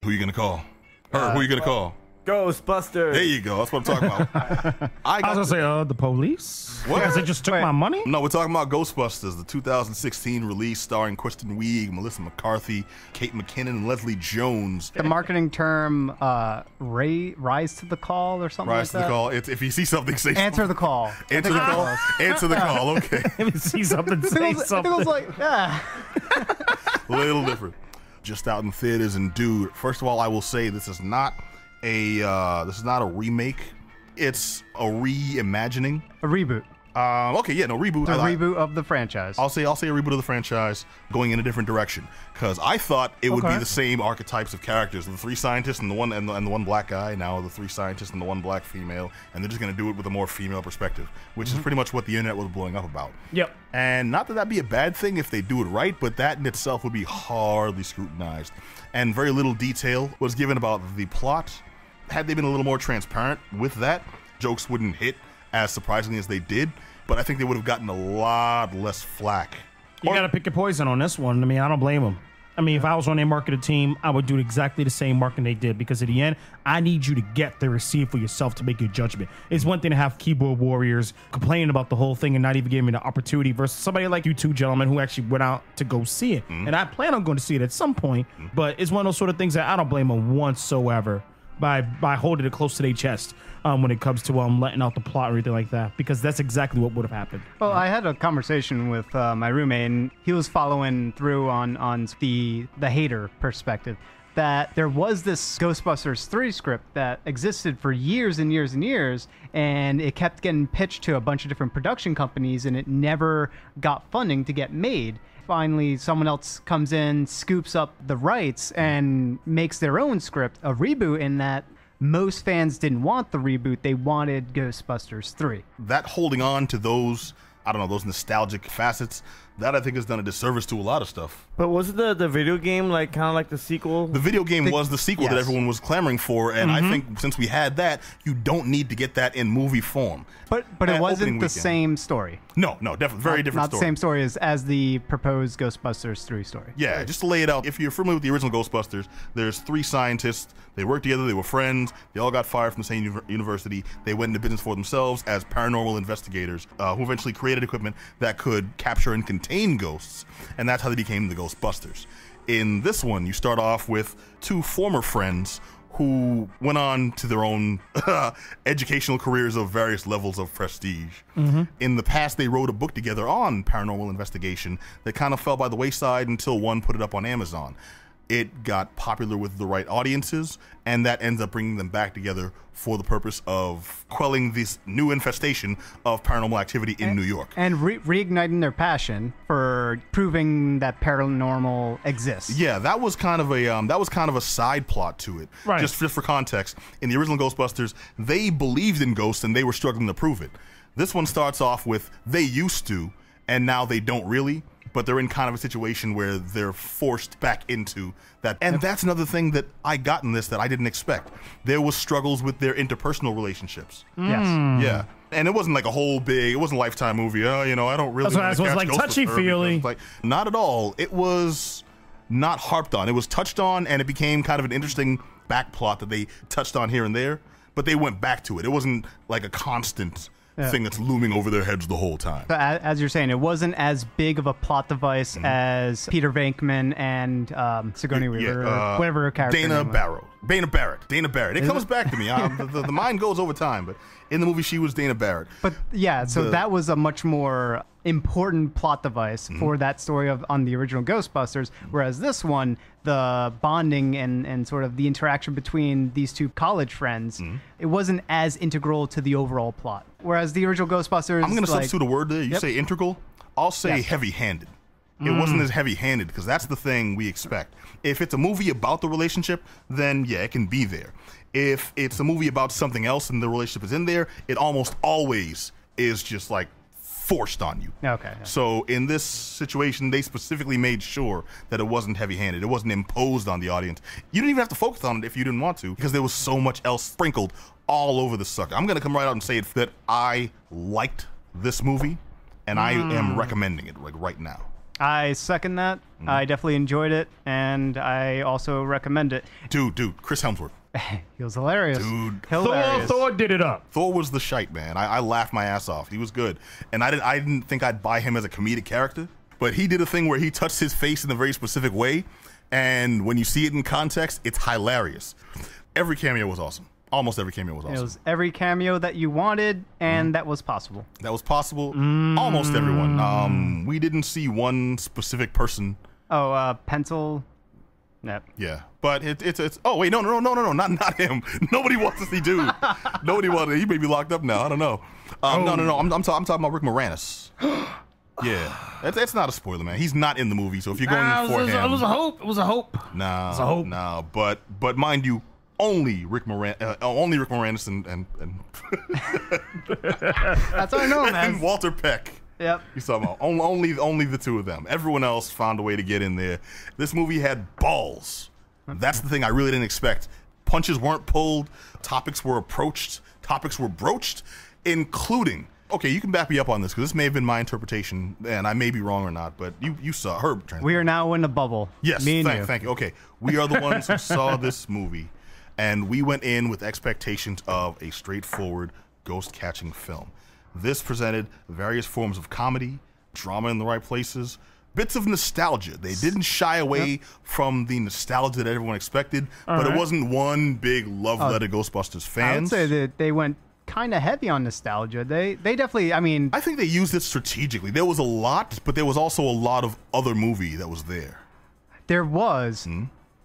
Who you gonna call? Her, who you gonna call? Ghostbusters. There you go. That's what I'm talking about. I was gonna say, the police? What? Because they just took my money? No, we're talking about Ghostbusters, the 2016 release starring Kristen Wiig, Melissa McCarthy, Kate McKinnon, and Leslie Jones. The marketing term, rise to the call or something Rise like that? to the call. It's, if you see something, say Answer the call. Answer the call. Answer the call. Okay. If you see something, say something. I was like, yeah. A little different. Just out in theaters, and dude, first of all, I will say this is not a remake. It's a reimagining. A reboot. Okay, yeah, no, reboot. A reboot of the franchise. I'll say a reboot of the franchise going in a different direction, because I thought it would be the same archetypes of characters, the three scientists and the one black guy. Now the three scientists and the one black female, and they're just gonna do it with a more female perspective, which is pretty much what the internet was blowing up about. Yep. And not that that'd be a bad thing if they do it right, but that in itself would be hardly scrutinized, and very little detail was given about the plot. Had they been a little more transparent with that, jokes wouldn't hit as surprisingly as they did, but I think they would have gotten a lot less flack. You gotta pick your poison on this one. I mean, I don't blame them. I mean, if I was on their marketing team, I would do exactly the same marketing they did, because at the end, I need you to get there and see it for yourself to make your judgment. It's one thing to have keyboard warriors complaining about the whole thing and not even giving me the opportunity, versus somebody like you two gentlemen who actually went out to go see it. And I plan on going to see it at some point, but it's one of those sort of things that I don't blame them whatsoever by holding it close to their chest when it comes to letting out the plot or anything like that, because that's exactly what would have happened. Well, I had a conversation with my roommate, and he was following through on the hater perspective, that there was this Ghostbusters 3 script that existed for years and years and years, and it kept getting pitched to a bunch of different production companies, and it never got funding to get made. Finally, someone else comes in, scoops up the rights, and makes their own script, a reboot, in that most fans didn't want the reboot. They wanted Ghostbusters 3. That holding on to those, I don't know, those nostalgic facets, that I think has done a disservice to a lot of stuff. But wasn't the video game like kind of like the sequel? The video game was the sequel that everyone was clamoring for, and I think since we had that, you don't need to get that in movie form. But it wasn't the same story. No, definitely very different story. Not the same story as the proposed Ghostbusters 3 story. Yeah, just to lay it out, if you're familiar with the original Ghostbusters, there's three scientists. They worked together, they were friends, they all got fired from the same university. They went into business for themselves as paranormal investigators who eventually created equipment that could capture and contain ghosts, and that's how they became the Ghostbusters. In this one, you start off with two former friends who went on to their own educational careers of various levels of prestige. In the past, they wrote a book together on paranormal investigation that kind of fell by the wayside until one put it up on Amazon. It got popular with the right audiences, and that ends up bringing them back together for the purpose of quelling this new infestation of paranormal activity in New York. And reigniting their passion for proving that paranormal exists. Yeah, that was kind of a side plot to it. Right. Just for context, in the original Ghostbusters, they believed in ghosts and they were struggling to prove it. This one starts off with they used to, and now they don't really. But they're in kind of a situation where they're forced back into that. And that's another thing that I got in this that I didn't expect. There was struggles with their interpersonal relationships. Yes. Yeah. And it wasn't like a whole big, it wasn't a Lifetime movie. Oh, you know, I don't really That's why it was like touchy-feely. Like, not at all. It was not harped on. It was touched on, and it became kind of an interesting back plot that they touched on here and there. But they went back to it. It wasn't like a constant thing that's looming over their heads the whole time. So as you're saying, it wasn't as big of a plot device as Peter Venkman and Sigourney Weaver, whatever her character Dana Barrett. It comes back to me. The mind goes over time, but in the movie she was Dana Barrett. But yeah, so that was a much more important plot device for that story on the original Ghostbusters, whereas this one, the bonding and sort of the interaction between these two college friends, it wasn't as integral to the overall plot. Whereas the original Ghostbusters, I'm going to substitute a word there. You say integral, I'll say heavy-handed. It wasn't as heavy-handed, because that's the thing we expect. If it's a movie about the relationship, then yeah, it can be there. If it's a movie about something else and the relationship is in there, it almost always is just like forced on you. Okay. So in this situation, they specifically made sure that it wasn't heavy-handed. It wasn't imposed on the audience. You didn't even have to focus on it if you didn't want to, because there was so much else sprinkled all over the sucker. I'm going to come right out and say that I liked this movie, and I am recommending it like right now. I second that. I definitely enjoyed it, and I also recommend it. Dude, Chris Hemsworth. He was hilarious. Dude. Hilarious. Thor did it up. Thor was the shite, man. I laughed my ass off. He was good. And I didn't think I'd buy him as a comedic character, but he did a thing where he touched his face in a very specific way, and when you see it in context, it's hilarious. Every cameo was awesome. Almost every cameo was awesome. It was every cameo that you wanted, and that was possible. That was possible. Almost everyone. We didn't see one specific person. Oh, Pencil. No. Yeah, but it's. Oh wait, no, not him. Nobody wants to see dude. Nobody wanted. He may be locked up now. I don't know. No. I'm talking about Rick Moranis. Yeah, it's not a spoiler, man. He's not in the movie, so if you're going for him, it was a hope. It was a hope. Nah, it was a hope. Nah, but mind you, only Rick Moranis and That's all I know, man. and Walter Peck. Yep. You talking about only the two of them. Everyone else found a way to get in there. This movie had balls. That's the thing I really didn't expect. Punches weren't pulled. Topics were approached. Topics were broached, including. Okay, you can back me up on this because this may have been my interpretation, and I may be wrong or not. But you saw her. We are now in a bubble. Yes. Me and you. Thank you. Okay, we are the ones who saw this movie, and we went in with expectations of a straightforward ghost-catching film. This presented various forms of comedy, drama in the right places, bits of nostalgia. They didn't shy away from the nostalgia that everyone expected, but it wasn't one big love letter to Ghostbusters fans. I would say that they went kind of heavy on nostalgia. They definitely, I mean... I think they used it strategically. There was a lot, but there was also a lot of other movie that was there. There was.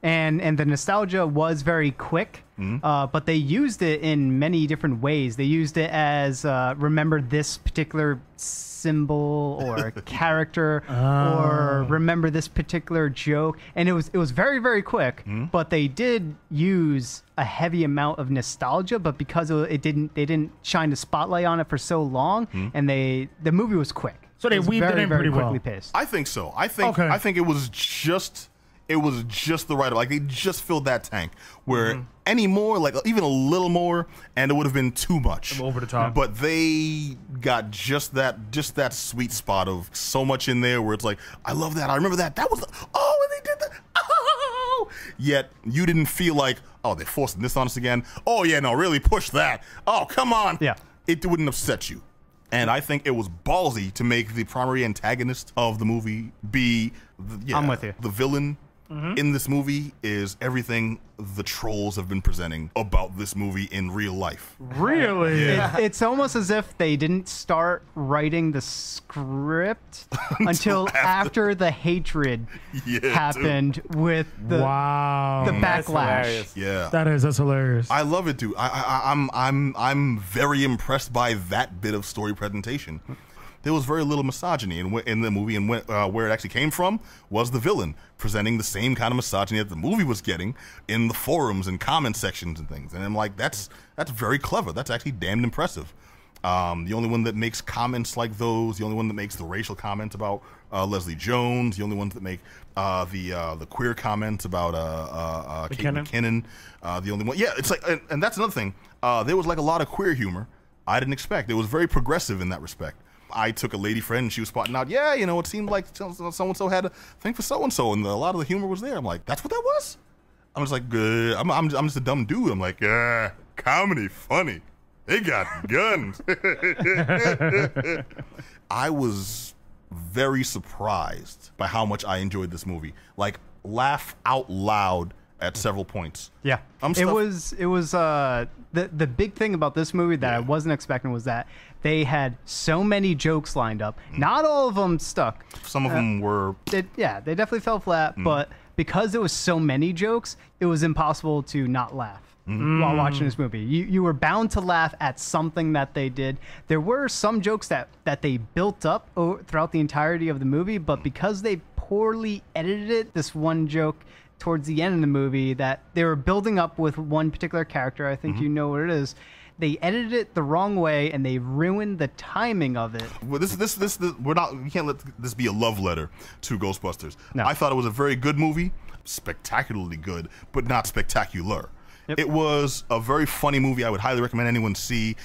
And the nostalgia was very quick, but they used it in many different ways. They used it as remember this particular symbol or character, or remember this particular joke, and it was very, very quick. But they did use a heavy amount of nostalgia, but because they didn't shine the spotlight on it for so long, and the movie was quick. So they weaved it in pretty well. Quickly paced. I think so. I think it was just. It was just the right, like they just filled that tank where any more, like even a little more, and it would have been too much. Over the top. But they got just that sweet spot of so much in there where it's like, I love that. I remember that. That was, and they did that. Oh, yet you didn't feel like, oh, they're forcing this on us again. Oh yeah, no, really push that. Oh, come on. Yeah. It wouldn't upset you. And I think it was ballsy to make the primary antagonist of the movie be, I'm with you. The villain. In this movie is everything the trolls have been presenting about this movie in real life. Really? Yeah. It's almost as if they didn't start writing the script until after the hatred happened with the backlash. Yeah, that's hilarious. I love it, dude. I'm very impressed by that bit of story presentation. There was very little misogyny in the movie, and where it actually came from was the villain presenting the same kind of misogyny that the movie was getting in the forums and comment sections and things. And I'm like, that's very clever. That's actually damned impressive. The only one that makes comments like those, the only one that makes the racial comments about Leslie Jones, the only ones that make the queer comments about Kate McKinnon, the only one. Yeah, it's like, and that's another thing. There was like a lot of queer humor I didn't expect. It was very progressive in that respect. I took a lady friend and she was spotting out, it seemed like so-and-so had a thing for so-and-so, and a lot of the humor was there. I'm like, that's what that was? I'm just like, I'm just a dumb dude. I'm like, comedy, funny. They got guns. I was very surprised by how much I enjoyed this movie. Like, laugh out loud at several points. Yeah. It was the big thing about this movie that I wasn't expecting was that they had so many jokes lined up. Not all of them stuck. Some of them were... They definitely fell flat, but because there was so many jokes, it was impossible to not laugh while watching this movie. You were bound to laugh at something that they did. There were some jokes that they built up throughout the entirety of the movie, but because they poorly edited it, this one joke towards the end of the movie that they were building up with one particular character, I think you know what it is. They edited it the wrong way and they ruined the timing of it. Well, we can't let this be a love letter to Ghostbusters. No. I thought it was a very good movie, spectacularly good, but not spectacular. Yep. It was a very funny movie. I would highly recommend anyone see.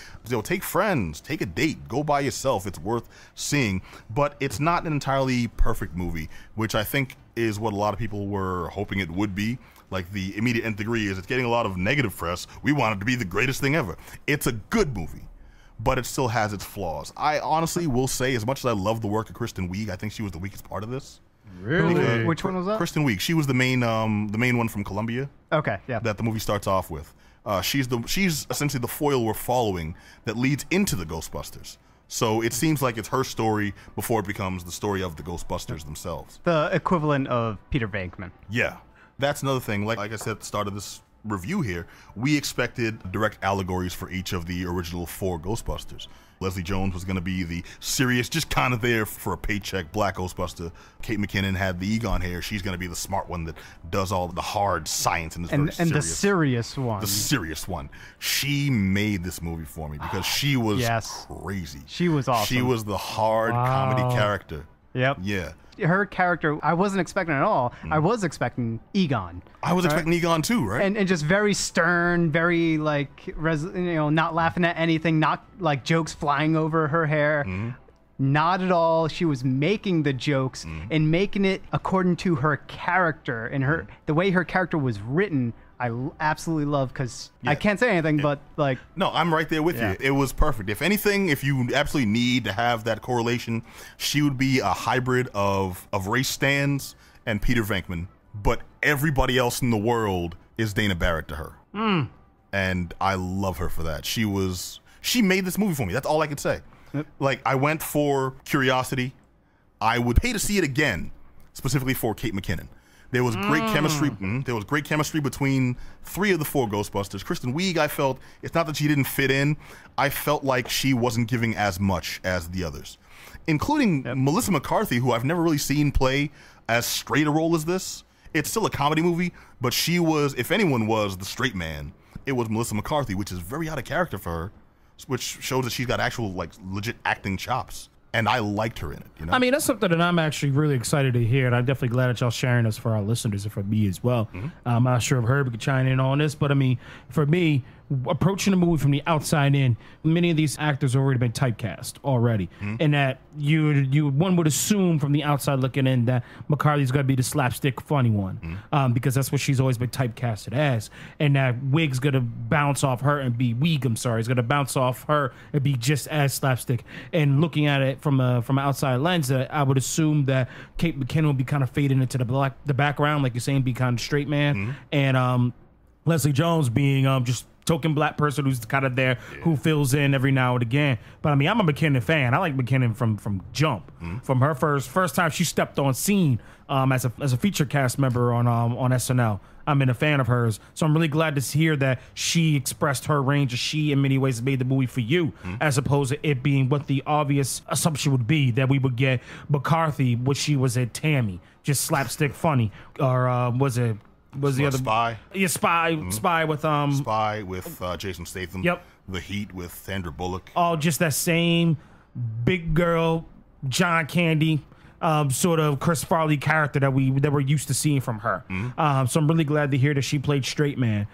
Take friends, take a date, go by yourself. It's worth seeing. But it's not an entirely perfect movie, which I think is what a lot of people were hoping it would be. Like, the immediate nth degree is it's getting a lot of negative press. We want it to be the greatest thing ever. It's a good movie, but it still has its flaws. I honestly will say, as much as I love the work of Kristen Wiig, I think she was the weakest part of this. Really? Which one was that? Kristen Wiig. She was the main one from Columbia. Okay, yeah. That the movie starts off with. She's essentially the foil we're following that leads into the Ghostbusters. So it seems like it's her story before it becomes the story of the Ghostbusters themselves. The equivalent of Peter Venkman. Yeah. That's another thing. Like I said at the start of this review here, we expected direct allegories for each of the original 4 Ghostbusters. Leslie Jones was going to be the serious, just kind of there for a paycheck black Ghostbuster. Kate McKinnon had the Egon hair. She's going to be the smart one that does all the hard science and is very serious. The serious one. The serious one. She made this movie for me because she was crazy. She was awesome. She was the hard comedy character. Yep. Yeah. Her character, I wasn't expecting at all. I was expecting Egon. I was expecting Egon too, right? And just very stern, very like, not laughing at anything, not like jokes flying over her hair. Not at all. She was making the jokes and making it according to her character and the way her character was written. I absolutely love because I can't say anything, but like. No, I'm right there with you. It was perfect. If anything, if you absolutely need to have that correlation, she would be a hybrid of Ray Stantz and Peter Venkman, but everybody else in the world is Dana Barrett to her. And I love her for that. She made this movie for me. That's all I could say. Yep. Like, I went for curiosity. I would pay to see it again, specifically for Kate McKinnon. There was great chemistry. There was great chemistry between 3 of the 4 Ghostbusters. Kristen Wiig, I felt, it's not that she didn't fit in. I felt like she wasn't giving as much as the others, including Melissa McCarthy, who I've never really seen play as straight a role as this. It's still a comedy movie, but she was, if anyone was the straight man, it was Melissa McCarthy, which is very out of character for her, which shows that she's got actual, like, legit acting chops. And I liked her in it. You know? I mean, that's something that I'm actually really excited to hear, and I'm definitely glad that y'all sharing this for our listeners and for me as well. I'm not sure if Herb could chime in on this, but I mean, for me, approaching the movie from the outside in, many of these actors have already been typecast already, and that one would assume from the outside looking in that McCarthy's going to be the slapstick funny one, because that's what she's always been typecasted as, and that Wig's going to bounce off her and be is going to bounce off her and be just as slapstick. And looking at it from an outside lens, I would assume that Kate McKinnon will be kind of fading into the background, like you're saying, be kind of straight man, and Leslie Jones being just token black person who's kind of there, who fills in every now and again. But I mean, I'm a McKinnon fan. I like McKinnon from jump, from her first time she stepped on scene as a feature cast member on SNL. I'm a fan of hers, so I'm really glad to hear that she expressed her range. She, in many ways, made the movie for you, as opposed to it being what the obvious assumption would be, that we would get McCarthy, what she was at Tammy, just slapstick funny, or was the other Spy? Yeah, Spy with Spy with Jason Statham. Yep. The Heat with Sandra Bullock. all just that same big girl John Candy sort of Chris Farley character that we're used to seeing from her. So I'm really glad to hear that she played straight man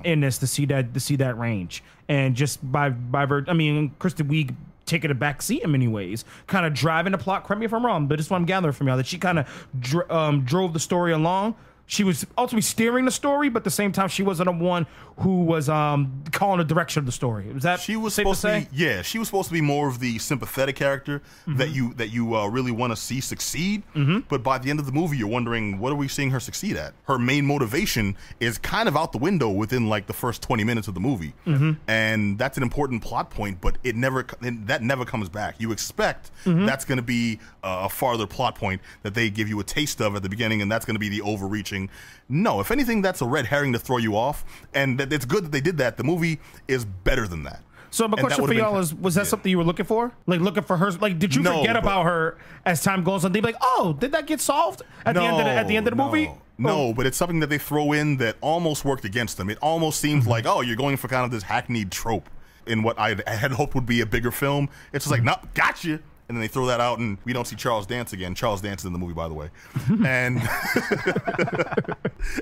in this, to see that range, and just by Kristen Wiig taking a back seat in many ways, kind of driving the plot. Correct me if I'm wrong, but this is what I'm gathering from y'all, that she kind of drove the story along. She was ultimately steering the story, but at the same time, she wasn't the one who was calling the direction of the story. Was that she was safe supposed to say? Yeah, she was supposed to be more of the sympathetic character that you really want to see succeed. But by the end of the movie, you're wondering, what are we seeing her succeed at? Her main motivation is kind of out the window within like the first 20 minutes of the movie, and that's an important plot point. But that never comes back. You expect that's going to be a farther plot point that they give you a taste of at the beginning, and that's going to be the overreaching. No, if anything, that's a red herring to throw you off, and it's good that they did that. The movie is better than that. So my question for y'all is, was that something you were looking for? Like, looking for her? Like, did you forget about her as time goes on? They'd be like, oh, did that get solved at the end of the movie? No, but it's something that they throw in that almost worked against them. It almost seems like, oh, you're going for kind of this hackneyed trope in what I had hoped would be a bigger film. It's just like, no, gotcha. and then they throw that out, and we don't see Charles dance again. Charles dances in the movie, by the way, and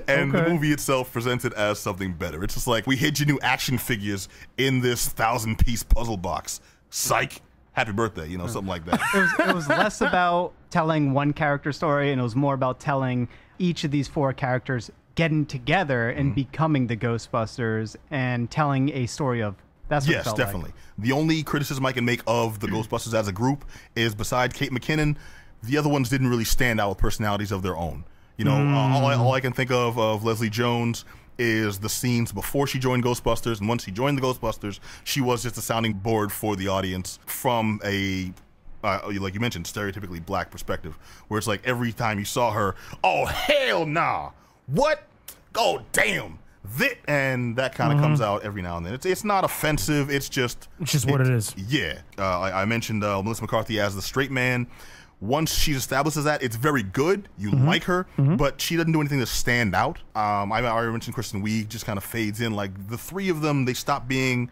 the movie itself presents it as something better. It's just like, we hid you new action figures in this 1,000-piece puzzle box. Psych. Happy birthday, you know, something like that. It was less about telling one character story, and it was more about telling each of these 4 characters getting together and becoming the Ghostbusters and telling a story of. That's what it felt definitely. like. The only criticism I can make of the Ghostbusters as a group is, besides Kate McKinnon, the other ones didn't really stand out with personalities of their own. You know, all I can think of Leslie Jones is the scenes before she joined Ghostbusters, and once she joined the Ghostbusters, she was just a sounding board for the audience from a like you mentioned, stereotypically black perspective, where it's like every time you saw her, oh hell nah, what? Oh damn. And that kind of comes out every now and then. It's not offensive. It's just what it is. Yeah. I mentioned Melissa McCarthy as the straight man. Once she establishes that, it's very good. You like her, but she doesn't do anything to stand out. I already mentioned Kristen Wiig just kind of fades in. Like, the 3 of them, they stop being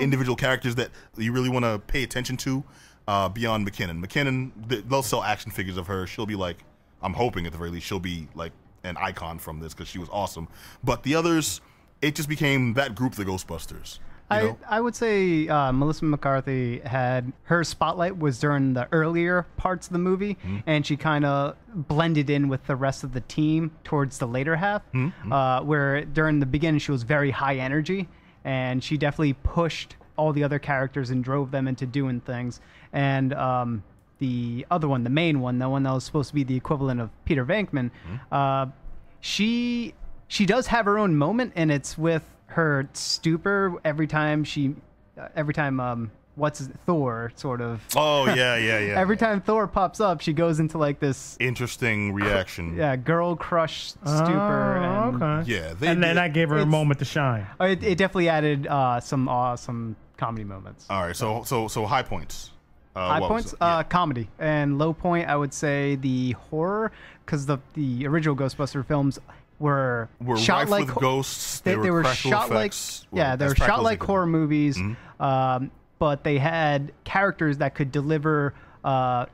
individual characters that you really want to pay attention to beyond McKinnon. McKinnon, they'll sell action figures of her. She'll be like, I'm hoping at the very least, she'll be like an icon from this because she was awesome. But the others, it just became that group, the Ghostbusters. I would say Melissa McCarthy had her spotlight was during the earlier parts of the movie, and she kind of blended in with the rest of the team towards the later half, where during the beginning she was very high energy, and she definitely pushed all the other characters and drove them into doing things. And the other one, the main one, the one that was supposed to be the equivalent of Peter Venkman, she does have her own moment, and it's with her stupor every time Thor sort of. Oh yeah. Every time Thor pops up, she goes into like this interesting reaction. Yeah, girl crush stupor. And, yeah, then I gave her a moment to shine. It definitely added some awesome comedy moments. All right, so high points. High points, comedy, and low point, I would say the horror, because the original Ghostbuster films were shot rife like with ghosts. They were shot effects, like they were shot like horror movies, but they had characters that could deliver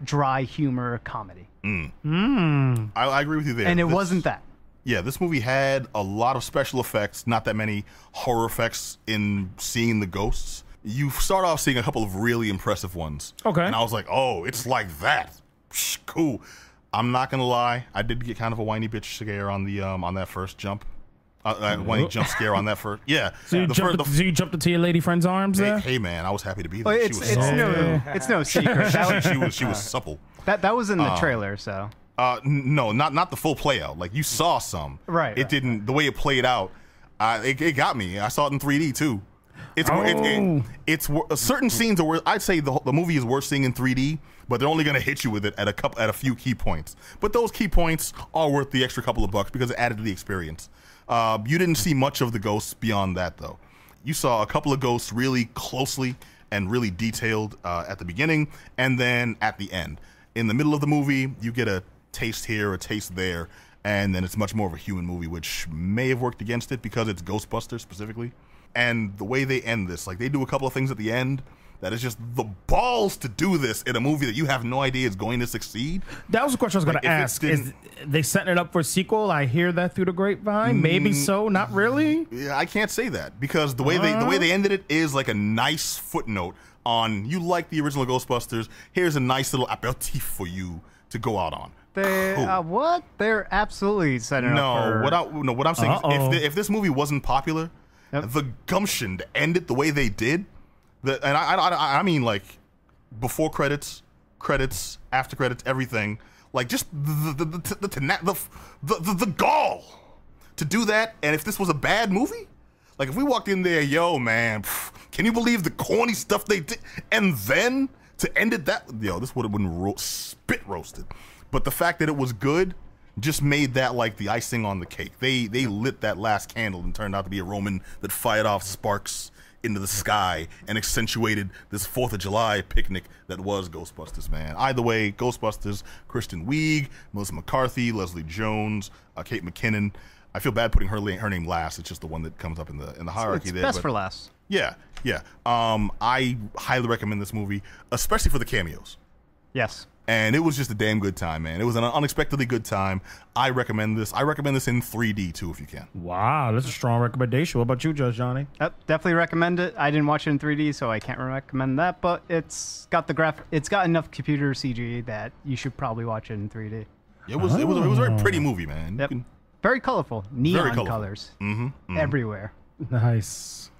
dry humor comedy. I agree with you there, and it wasn't that. Yeah, this movie had a lot of special effects, not that many horror effects in seeing the ghosts. You start off seeing a couple of really impressive ones. Okay. And I was like, oh, it's like that. Psh, cool. I'm not gonna lie, I did get kind of a whiny bitch scare on the on that first jump. Whiny jump scare on that first. Yeah. So you jumped into your lady friend's arms there? Hey man, I was happy to be there. It's no secret. She was supple. That was in the trailer, so. No, not the full play out. Like, you saw some. Right. It didn't, the way it played out, it got me. I saw it in 3D too. It's certain scenes are where I'd say the movie is worth seeing in 3D, but they're only going to hit you with it at a few key points. But those key points are worth the extra couple of bucks because it added to the experience. You didn't see much of the ghosts beyond that, though. You saw a couple of ghosts really closely and really detailed at the beginning, and then at the end. In the middle of the movie, you get a taste here, a taste there, and then it's much more of a human movie, which may have worked against it because it's Ghostbusters specifically. And the way they end this, like, they do a couple of things at the end that is just the balls to do this in a movie that you have no idea is going to succeed. That was the question I was going to ask. Is they setting it up for a sequel? I hear that through the grapevine. Maybe so, not really. Yeah, I can't say that because the way they ended it is like a nice footnote on, you like the original Ghostbusters. Here's a nice little aperitif for you to go out on. What? They're absolutely setting up for... What I'm saying is if this movie wasn't popular, the gumption to end it the way they did, and I mean, like, before credits, after credits, everything, like, just the gall to do that. And if this was a bad movie, like, if we walked in there, yo man, can you believe the corny stuff they did, and then to end it that, this would have been spit roasted. But the fact that it was good just made that like the icing on the cake. They lit that last candle and turned out to be a Roman that fired off sparks into the sky and accentuated this 4th of July picnic that was Ghostbusters, man. Either way, Ghostbusters, Kristen Wiig, Melissa McCarthy, Leslie Jones, Kate McKinnon. I feel bad putting her name last. It's just the one that comes up in the hierarchy it's there. Best for last. Yeah. I highly recommend this movie, especially for the cameos. Yes. And it was just a damn good time, man. It was an unexpectedly good time. I recommend this. I recommend this in 3D too, if you can. Wow, that's a strong recommendation. What about you, Judge Johnny? Definitely recommend it. I didn't watch it in 3D, so I can't recommend that. But it's got it's got enough computer CG that you should probably watch it in 3D. It was a very pretty movie, man. Yep. Very colorful, neon Very colorful. colors everywhere. Nice.